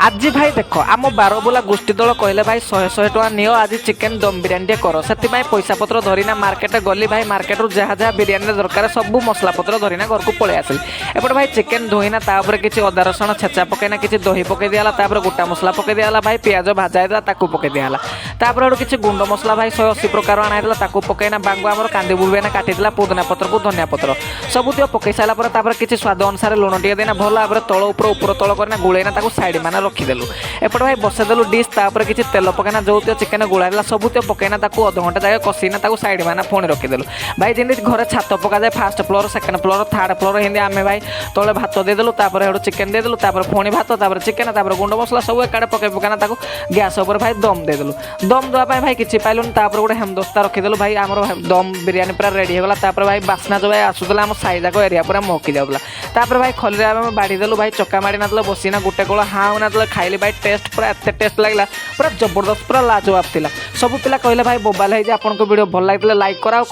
आज भाई देख आम बारबुला गोष्ठी दल कहले भाई 100 टका नियो आज चिकेन दम बिरियानी टे कर से पैसा पत्र धरीना मार्केट गली भाई मार्केट जहाँ जहाँ बिरियानी दरकार सब मसला पत्र धरीना घर को पलि आसिल एपटे भाई चिकेन धोईना तापर किसी अदा रसुण छेचा पकईना किसी दही पकई दिया गोटा मसला पकई दिया भाई पियाज भाजा पकई दिया तापर किसी गुंड मसला भाई 180 प्रकार अणाइला पकईना बांगु आम कांदी बुड़बेना काटिला पुदना पत्र को धनिया पत्र सब पकई सारापर किसी स्वाद अनुसार लुण टे देना भल भाव तल ऊपर तल करना गुड़ेना साइड मान रखीदेलु एपटे भाई बसईदेलु डिश तापर किसी तेल पकईना जो चिकेन गुड़ा सब पकईना अध घंटा जाए कषीना साइड मान पुणी रखीदेलु भाई जमी घर छात पका जाए fast floor second floor third floor Hindi आम भाई तले भात देदेलु चिकेन देदेलु पुणी भात चिकेन गुंड मसला सब एकाड़े पकई पकाना गैस उपर भाई दम देदेलु दम देवाई भाई किसी पाइलुनि गोटे हेमदस्ता रखीदेलु भाई आम दम बिरियानी पूरा रेडी होगा भाई बास्ना जो भाई आसूला आम साई जाक एरिया पूरा महकी जाऊला भाई खली आम बाढ़ीदेलु भाई चक्का माड़ी ना बसीना गोटे कल हाँ ना खाइली भाई टेस्ट पूरा एत टेस्ट लगे पूरा जबरदस्त पूरा लाजवाब थी सब पिला कहले भाई बोबाल है आपन को वीडियो भल लगे लाइक करा।